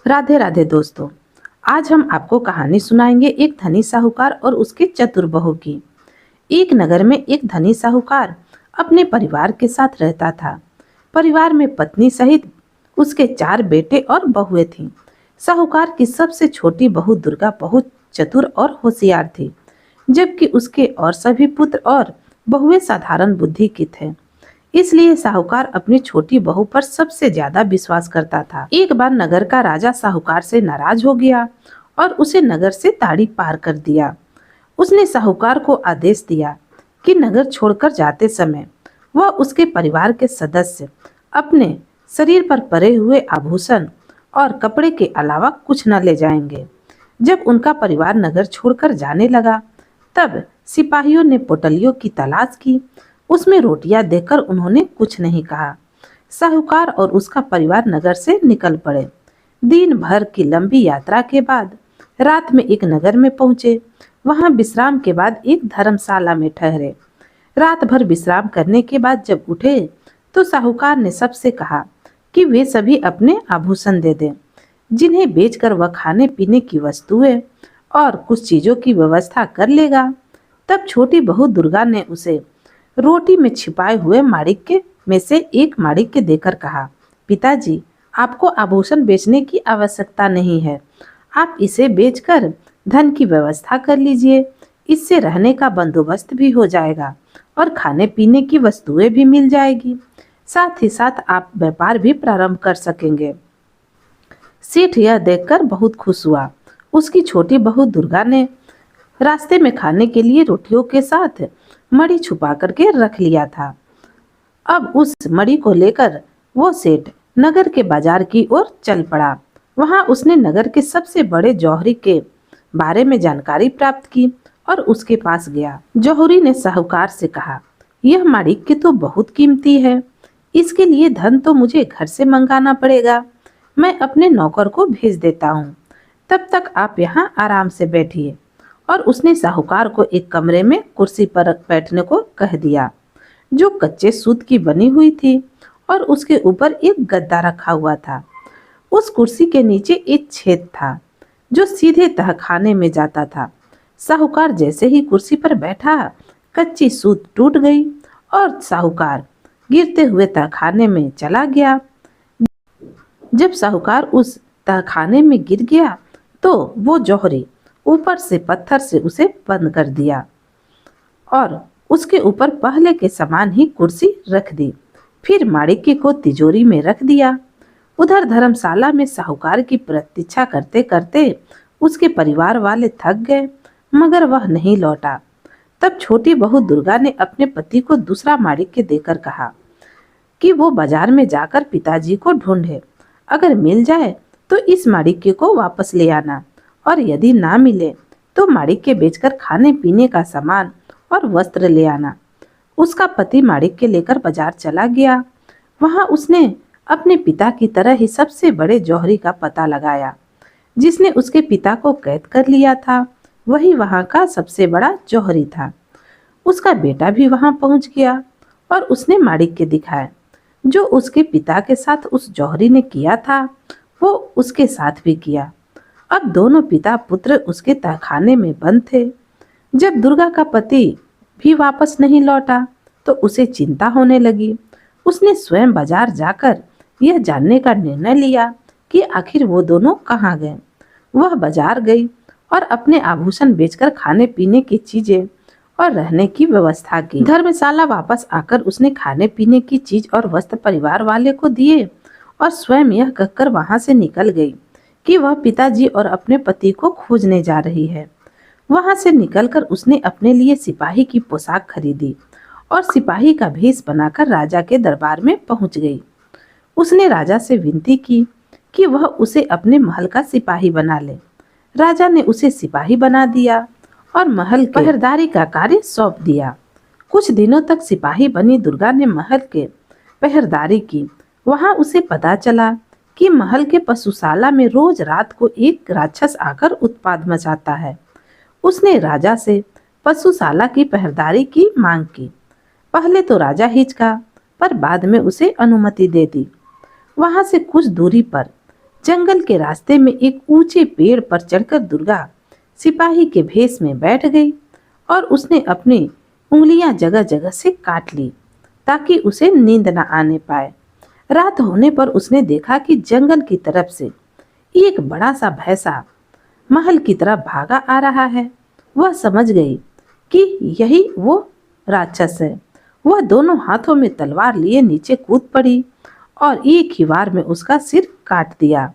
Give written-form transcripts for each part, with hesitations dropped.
राधे राधे दोस्तों। आज हम आपको कहानी सुनाएंगे एक धनी साहूकार और उसके चतुर बहू की। एक नगर में एक धनी साहूकार अपने परिवार के साथ रहता था। परिवार में पत्नी सहित उसके 4 बेटे और बहुएं थीं। साहूकार की सबसे छोटी बहू दुर्गा बहुत चतुर और होशियार थी, जबकि उसके और सभी पुत्र और बहुएं साधारण बुद्धि की थे। इसलिए साहूकार अपनी छोटी बहू पर सबसे ज्यादा विश्वास करता था। एक बार नगर का राजा साहूकार से नाराज हो गया और उसे नगर से ताड़ी पार कर दिया। उसने साहूकार को आदेश दिया कि नगर छोड़कर जाते समय वह उसके परिवार के सदस्य अपने शरीर पर परे हुए आभूषण और कपड़े के अलावा कुछ न ले जाएंगे। जब उनका परिवार नगर छोड़कर जाने लगा, तब सिपाहियों ने पोटलियों की तलाश की। उसमें रोटियां देखकर उन्होंने कुछ नहीं कहा। साहूकार और उसका परिवार नगर से निकल पड़े। दिन भर की लंबी यात्रा के बाद रात में एक नगर में पहुंचे। वहां विश्राम के बाद एक धर्मशाला में ठहरे। रात भर विश्राम करने के बाद जब उठे तो साहूकार ने सबसे कहा कि वे सभी अपने आभूषण दे दें, जिन्हें बेचकर वह खाने पीने की वस्तुएं और कुछ चीजों की व्यवस्था कर लेगा। तब छोटी बहू दुर्गा ने उसे रोटी में छिपाए हुए माणिक्य में से एक माणिक्य देकर कहा, पिताजी, आपको आभूषण बेचने की आवश्यकता नहीं है। आप इसे बेचकर धन की व्यवस्था कर लीजिए। इससे रहने का बंदोबस्त भी हो जाएगा और खाने पीने की वस्तुएं भी मिल जाएगी। साथ ही साथ आप व्यापार भी प्रारंभ कर सकेंगे। सेठ यह देखकर बहुत खुश हुआ। उसकी छोटी बहू दुर्गा ने रास्ते में खाने के लिए रोटियों के साथ मड़ी छुपा करके रख लिया था। अब उस मड़ी को लेकर वो सेठ नगर के बाजार की ओर चल पड़ा। वहां उसने नगर के सबसे बड़े जौहरी के बारे में जानकारी प्राप्त की और उसके पास गया। जौहरी ने साहूकार से कहा, यह माणिक्य तो बहुत कीमती है। इसके लिए धन तो मुझे घर से मंगाना पड़ेगा। मैं अपने नौकर को भेज देता हूँ। तब तक आप यहाँ आराम से बैठिए। और उसने साहूकार को एक कमरे में कुर्सी पर बैठने को कह दिया, जो कच्चे सूत की बनी हुई थी और उसके ऊपर एक गद्दा रखा हुआ था। उस कुर्सी के नीचे एक छेद था जो सीधे तहखाने में जाता था। साहूकार जैसे ही कुर्सी पर बैठा, कच्ची सूत टूट गई और साहूकार गिरते हुए तहखाने में चला गया। जब साहूकार उस तहखाने में गिर गया तो वो जौहरी ऊपर से पत्थर से उसे बंद कर दिया और उसके ऊपर पहले के समान ही कुर्सी रख दी। फिर माणिक्य को तिजोरी में रख दिया। उधर धर्मशाला में साहूकार की प्रतीक्षा करते करते उसके परिवार वाले थक गए, मगर वह नहीं लौटा। तब छोटी बहू दुर्गा ने अपने पति को दूसरा माणिक्य देकर कहा कि वो बाजार में जाकर पिताजी को ढूंढे। अगर मिल जाए तो इस माणिक्य को वापस ले आना, और यदि ना मिले तो माणिक्य बेचकर खाने पीने का सामान और वस्त्र ले आना। उसका पति माणिक्य लेकर बाजार चला गया। वहां उसने अपने पिता की तरह ही सबसे बड़े जौहरी का पता लगाया, जिसने उसके पिता को कैद कर लिया था। वही वहां का सबसे बड़ा जौहरी था। उसका बेटा भी वहां पहुंच गया और उसने माणिक्य दिखाया। जो उसके पिता के साथ उस जौहरी ने किया था, वो उसके साथ भी किया। अब दोनों पिता पुत्र उसके तहखाने में बंद थे। जब दुर्गा का पति भी वापस नहीं लौटा तो उसे चिंता होने लगी। उसने स्वयं बाजार जाकर यह जानने का निर्णय लिया कि आखिर वो दोनों कहाँ गए। वह बाजार गई और अपने आभूषण बेचकर खाने पीने की चीजें और रहने की व्यवस्था की। धर्मशाला वापस आकर उसने खाने पीने की चीज और वस्त्र परिवार वाले को दिए और स्वयं यह कहकर वहां से निकल गई कि वह पिताजी और अपने पति को खोजने जा रही है। वहां से निकलकर उसने अपने लिए सिपाही की पोशाक खरीदी और सिपाही का भेष बनाकर राजा के दरबार में पहुंच गई। उसने राजा से विनती की कि वह उसे अपने महल का सिपाही बना ले। राजा ने उसे सिपाही बना दिया और महल के पहरेदारी का कार्य सौंप दिया। कुछ दिनों तक सिपाही बनी दुर्गा ने महल के पहरेदारी की। वहां उसे पता चला कि महल के पशुशाला में रोज रात को एक राक्षस आकर उत्पात मचाता है। उसने राजा से पशुशाला की पहरेदारी की मांग की। पहले तो राजा हिचका, पर बाद में उसे अनुमति दे दी। वहां से कुछ दूरी पर जंगल के रास्ते में एक ऊंचे पेड़ पर चढ़कर दुर्गा सिपाही के भेष में बैठ गई और उसने अपनी उंगलियां जगह जगह से काट ली ताकि उसे नींद न आने पाए। रात होने पर उसने देखा कि जंगल की तरफ से एक बड़ा सा भैंसा महल की तरफ भागा आ रहा है। वह समझ गई कि यही वो राक्षस है। वह दोनों हाथों में तलवार लिए नीचे कूद पड़ी और एक ही वार में उसका सिर काट दिया।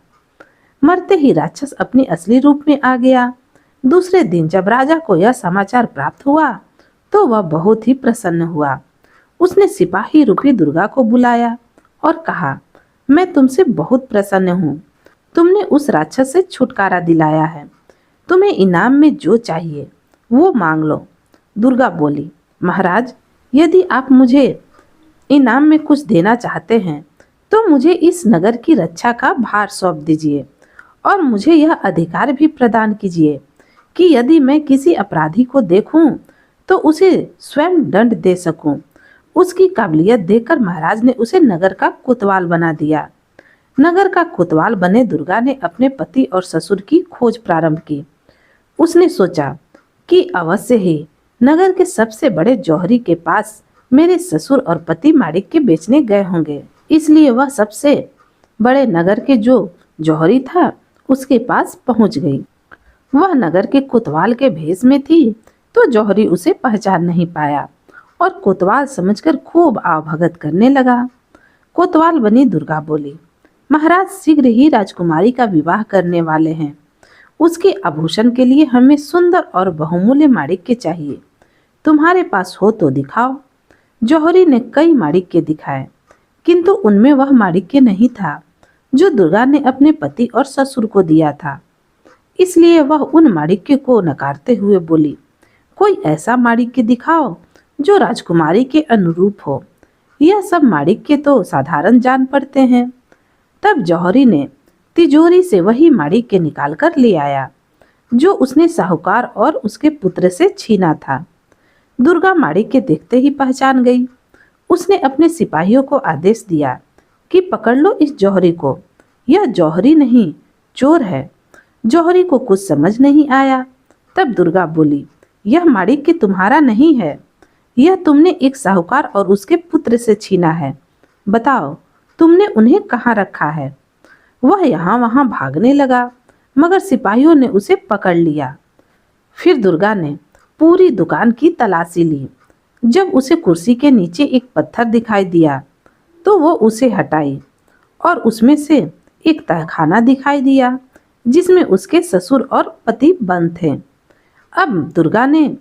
मरते ही राक्षस अपनी असली रूप में आ गया। दूसरे दिन जब राजा को यह समाचार प्राप्त हुआ तो वह बहुत ही प्रसन्न हुआ। उसने सिपाही रूपी दुर्गा को बुलाया और कहा, मैं तुमसे बहुत प्रसन्न हूँ। तुमने उस राक्षस से छुटकारा दिलाया है। तुम्हें इनाम में जो चाहिए वो मांग लो। दुर्गा बोली, महाराज, यदि आप मुझे इनाम में कुछ देना चाहते हैं तो मुझे इस नगर की रक्षा का भार सौंप दीजिए और मुझे यह अधिकार भी प्रदान कीजिए कि यदि मैं किसी अपराधी को देखूं तो उसे स्वयं दंड दे सकूं। उसकी काबिलियत देखकर महाराज ने उसे नगर का कोतवाल बना दिया। नगर का कोतवाल बने दुर्गा ने अपने पति और ससुर की खोज प्रारंभ की। उसने सोचा कि अवश्य ही नगर के सबसे बड़े जौहरी के पास मेरे ससुर और पति माणिक्य बेचने गए होंगे। इसलिए वह सबसे बड़े नगर के जो जौहरी था उसके पास पहुंच गई। वह नगर के कोतवाल के भेष में थी तो जौहरी उसे पहचान नहीं पाया और कोतवाल समझकर खूब आवभगत करने लगा। कोतवाल बनी दुर्गा बोली, महाराज शीघ्र ही राजकुमारी का विवाह करने वाले हैं। उसके आभूषण के लिए हमें सुंदर और बहुमूल्य माणिक्य चाहिए। तुम्हारे पास हो तो दिखाओ। जौहरी ने कई माणिक्य दिखाए किंतु उनमें वह माणिक्य नहीं था जो दुर्गा ने अपने पति और ससुर को दिया था। इसलिए वह उन माणिक्य को नकारते हुए बोली, कोई ऐसा माणिक्य दिखाओ जो राजकुमारी के अनुरूप हो। यह सब माणिक्य तो साधारण जान पड़ते हैं। तब जौहरी ने तिजोरी से वही माणिक्य निकाल कर ले आया जो उसने साहूकार और उसके पुत्र से छीना था। दुर्गा माणिक्य देखते ही पहचान गई। उसने अपने सिपाहियों को आदेश दिया कि पकड़ लो इस जौहरी को। यह जौहरी नहीं, चोर है। जौहरी को कुछ समझ नहीं आया। तब दुर्गा बोली, यह माणिक्य तुम्हारा नहीं है। यह तुमने एक साहूकार और उसके पुत्र से छीना है। बताओ तुमने उन्हें कहाँ रखा है। वह यहाँ वहाँ भागने लगा मगर सिपाहियों ने उसे पकड़ लिया। फिर दुर्गा ने पूरी दुकान की तलाशी ली। जब उसे कुर्सी के नीचे एक पत्थर दिखाई दिया तो वो उसे हटाई और उसमें से एक तहखाना दिखाई दिया जिसमें उसके ससुर और पति बंद थे। अब दुर्गा ने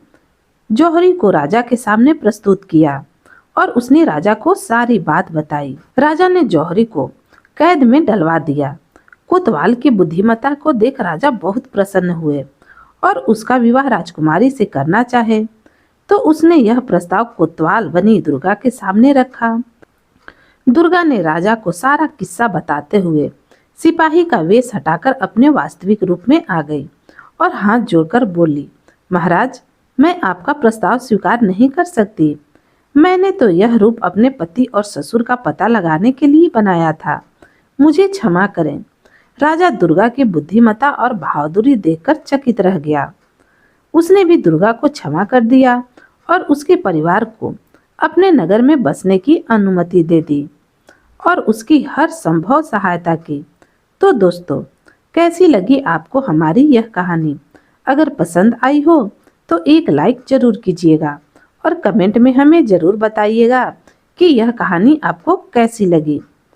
जौहरी को राजा के सामने प्रस्तुत किया और उसने राजा को सारी बात बताई। राजा ने जौहरी को कैद में डलवा दिया। कोतवाल की बुद्धिमत्ता को देख राजा बहुत प्रसन्न हुए और उसका विवाह राजकुमारी से करना चाहे तो उसने यह प्रस्ताव कोतवाल बनी दुर्गा के सामने रखा। दुर्गा ने राजा को सारा किस्सा बताते हुए सिपाही का वेश हटाकर अपने वास्तविक रूप में आ गई और हाथ जोड़कर बोली, महाराज, मैं आपका प्रस्ताव स्वीकार नहीं कर सकती। मैंने तो यह रूप अपने पति और ससुर का पता लगाने के लिए बनाया था। मुझे क्षमा करें। राजा दुर्गा की बुद्धिमत्ता और बहादुरी देखकर चकित रह गया। उसने भी दुर्गा को क्षमा कर दिया और उसके परिवार को अपने नगर में बसने की अनुमति दे दी और उसकी हर संभव सहायता की। तो दोस्तों, कैसी लगी आपको हमारी यह कहानी? अगर पसंद आई हो तो एक लाइक जरूर कीजिएगा और कमेंट में हमें जरूर बताइएगा कि यह कहानी आपको कैसी लगी।